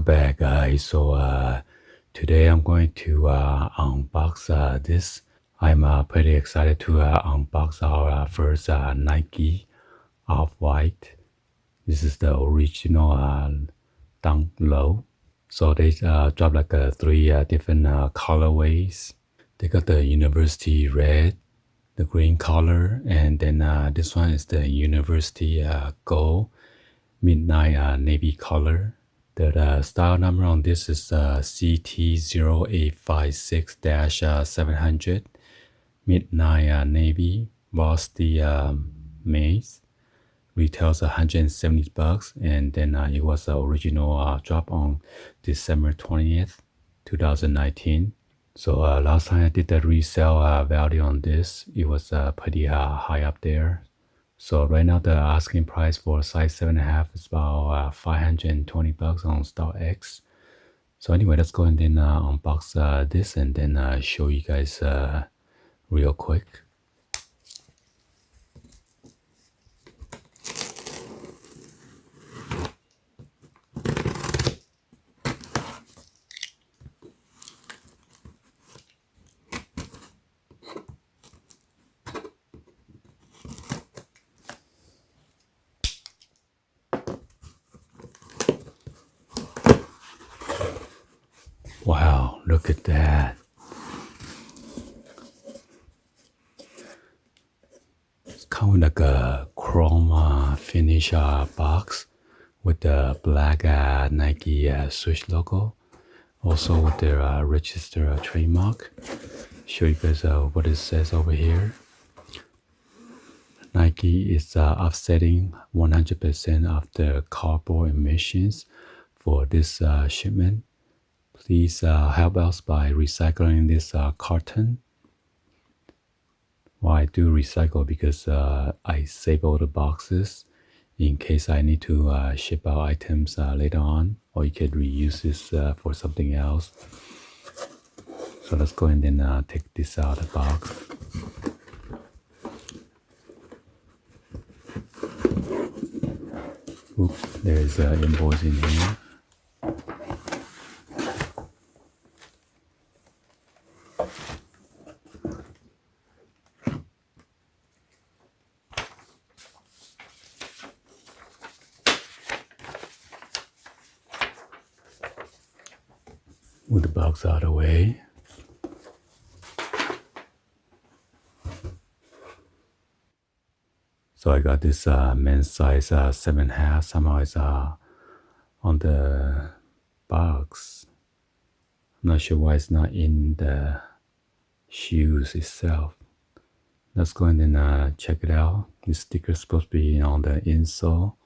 Welcome back, guys. So today I'm going to unbox this. I'm pretty excited to unbox our first Nike Off-White. This is the original down low. So they dropped like three different colorways. They got the University Red, the green color, and then this one is the University Gold Midnight Navy color. The style number on this is CT0856-700 Midnight Navy Varsity Maze. Retails $170, and then it was the original drop on December 20th, 2019. So last time I did the resale value on this, it was pretty high up there. So right now the asking price for size 7.5 is about $520 on StockX. So anyway, let's go and then unbox this and then show you guys real quick. Wow, look at that. It's kind of like a chrome finish box with the black Nike swoosh logo. Also with their register trademark. Show you guys what it says over here. Nike is offsetting 100% of the cardboard emissions for this shipment. Please help us by recycling this carton. Well, I do recycle because I save all the boxes in case I need to ship out items later on, or you could reuse this for something else. So let's go and then take this out of the box. Oops, there's an invoice in here. Move the box out of the way. So I got this men's size 7.5. Somehow it's on the box. I'm not sure why it's not in the shoes itself. Let's go and then check it out. This sticker is supposed to be on the insole.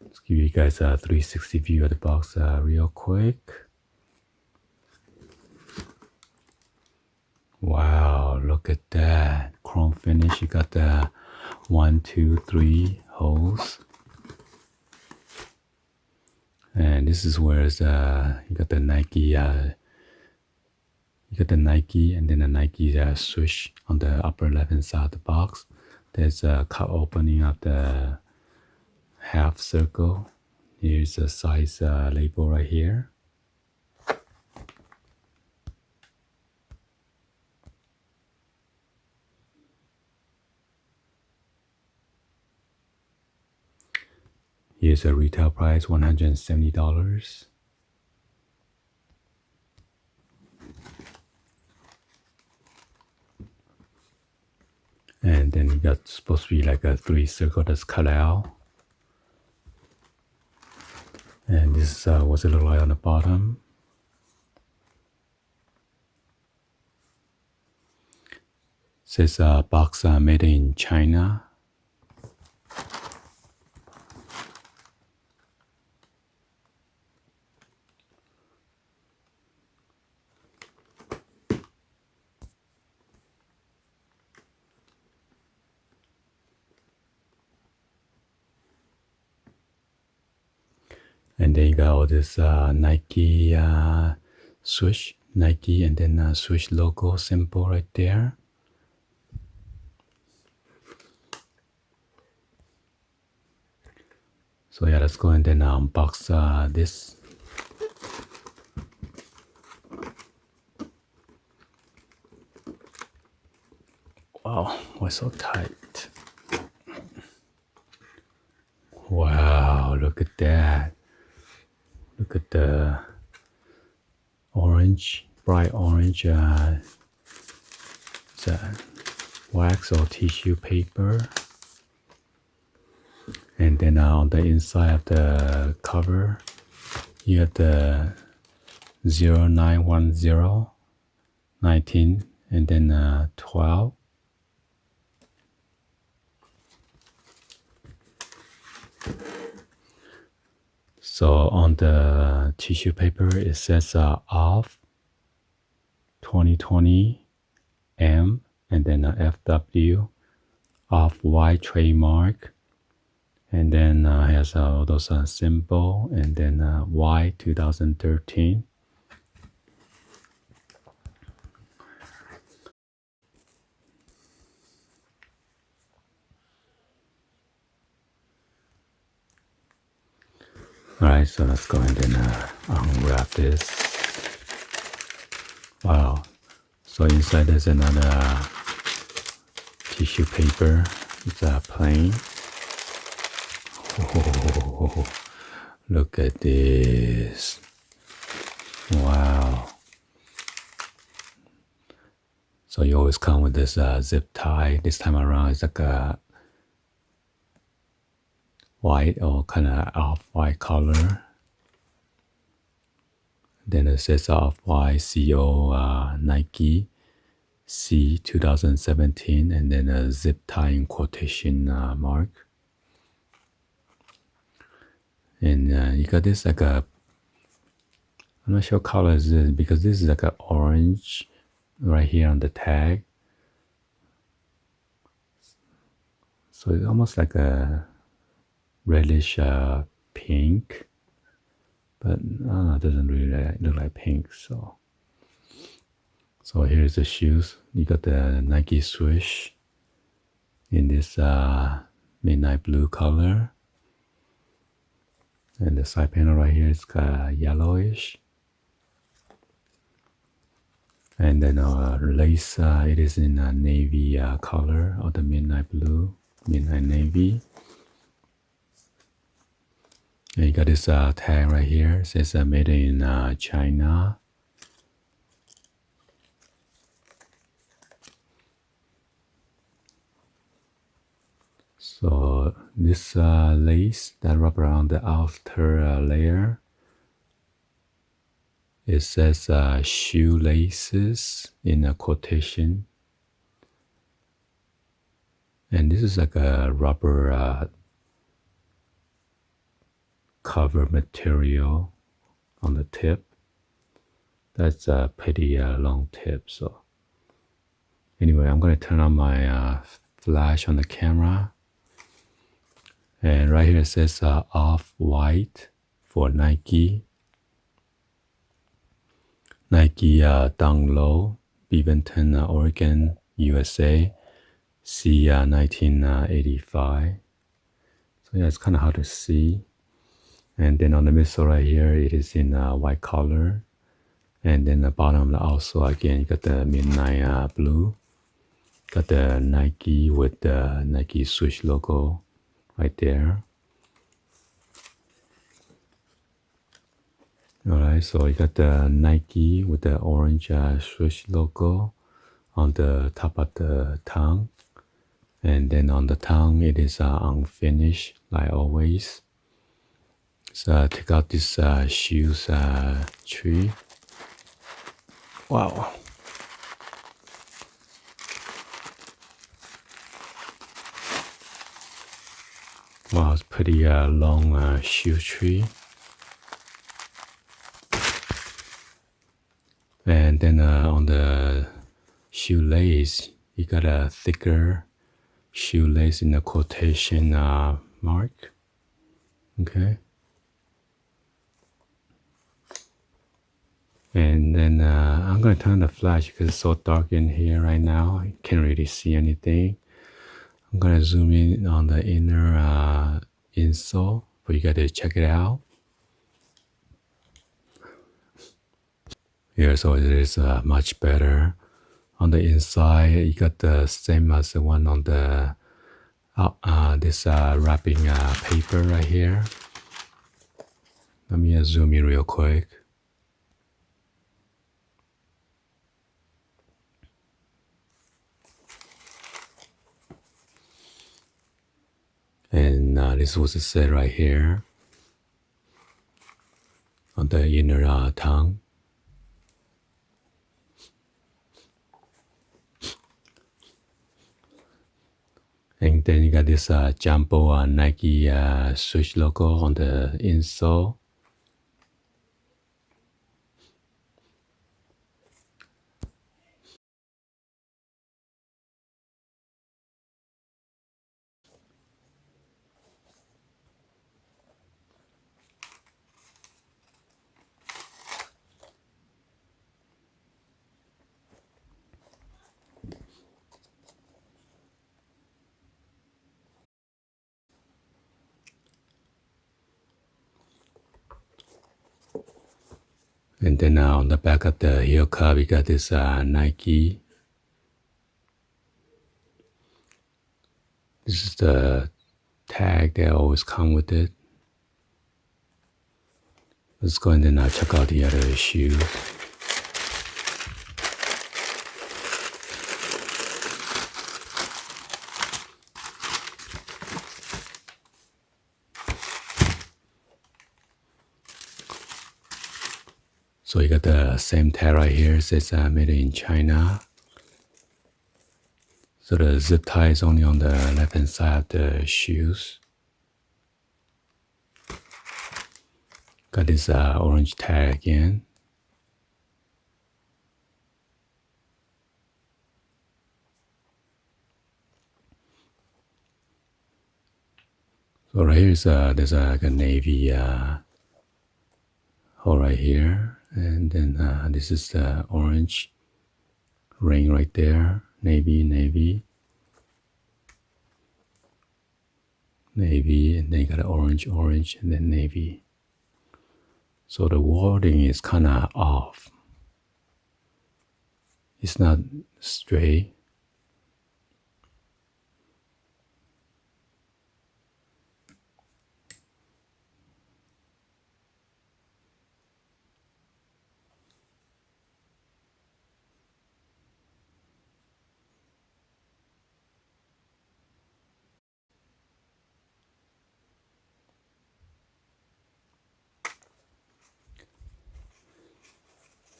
Let's give you guys a 360 view of the box real quick. Wow, look at that. Chrome finish. You got the 1, 2, 3 holes. And this is where you got the Nike and then the Nike swoosh on the upper left hand side of the box. There's a cut opening of the half circle. Here's a size label right here. Here's a retail price, $170. And then you got supposed to be like a 3 circle that's cut out. And this is what it look like on the bottom. It says box made in China. And then you got all this Nike swoosh, Nike, and then swoosh logo symbol right there. So yeah, let's go and then unbox this. Wow, why so tight? Wow, look at that. Look at the orange, bright orange is that wax or tissue paper. And then on the inside of the cover, you have the 0910, 19, and then 12. So on the tissue paper, it says off 2020 M, and then FW, off-white trademark, and then has all those symbol, and then Y 2013. All right, so let's go ahead and unwrap this. Wow. So inside there's another tissue paper. It's plain. Oh, look at this. Wow. So you always come with this zip tie. This time around it's like a white or kind of off-white color. Then it says off-white CO Nike C 2017, and then a zip tie in quotation mark. And you got this like a, I'm not sure what color is this, because this is like an orange right here on the tag. So it's almost like a reddish pink, but it doesn't really look like pink. So here's the shoes. You got the Nike swoosh in this midnight blue color, and the side panel right here is yellowish. And then lace, it is in a navy color, or the midnight blue, midnight navy. And you got this tag right here. It says made in China. So this lace that wrap around the outer layer, it says shoelaces in a quotation. And this is like a rubber cover material on the tip. That's a pretty long tip. So anyway, I'm going to turn on my flash on the camera. And right here it says off-white for Nike. Nike down low, Beaverton, Oregon, USA, C 1985. So yeah, it's kind of hard to see. And then on the midsole right here, it is in white color. And then the bottom also, again, you got the midnight blue. Got the Nike with the Nike swoosh logo right there. Alright, so you got the Nike with the orange swoosh logo on the top of the tongue. And then on the tongue, it is unfinished, like always. So take out this shoes tree. Wow. Wow, it's pretty long shoe tree. And then on the shoelace, you got a thicker shoelace in the quotation mark. Okay. And then I'm going to turn the flash because it's so dark in here right now. I can't really see anything. I'm going to zoom in on the inner insole. for you guys to check it out. Here, so it is much better. On the inside, you got the same as the one on the this wrapping paper right here. Let me zoom in real quick. And this was said right here on the inner tongue. And then you got this jumbo Nike switch logo on the insole. And then on the back of the heel cup, you got this Nike. This is the tag that always come with it. Let's go and then check out the other shoe. So you got the same tag right here. It says made in China. So the zip tie is only on the left hand side of the shoes. Got this orange tag again. So right here is there's like a navy hole right here, and then this is the orange ring right there. Navy, navy, navy, and then you got an orange, orange, and then navy. So the wording is kind of off. It's not straight.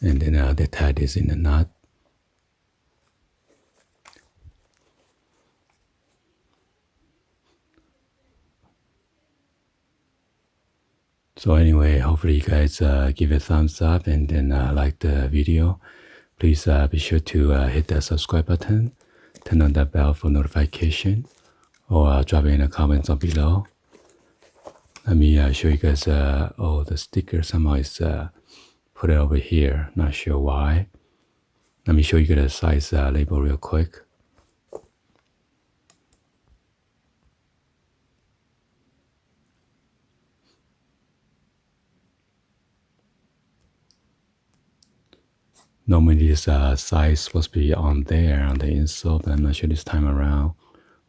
And then they tie this in a knot. So anyway, hopefully you guys give it a thumbs up and then like the video. Please be sure to hit that subscribe button, turn on that bell for notification, or drop it in the comments down below. Let me show you guys, the sticker somehow is put it over here, not sure why. Let me show you the size label real quick. Normally this size is supposed to be on there on the insole, but I'm not sure this time around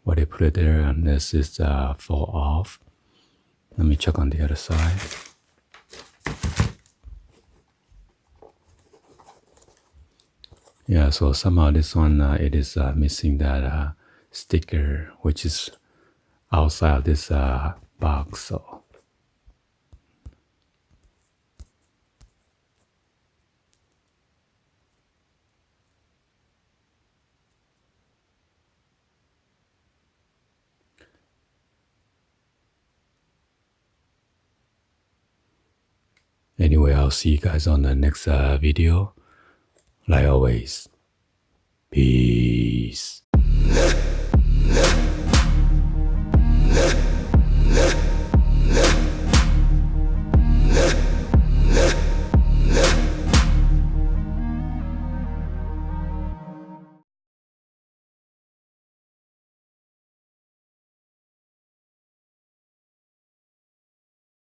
why they put it there unless it's fall off. Let me check on the other side. Yeah, so somehow this one it is missing that sticker, which is outside of this box. So anyway, I'll see you guys on the next video. Like always, peace.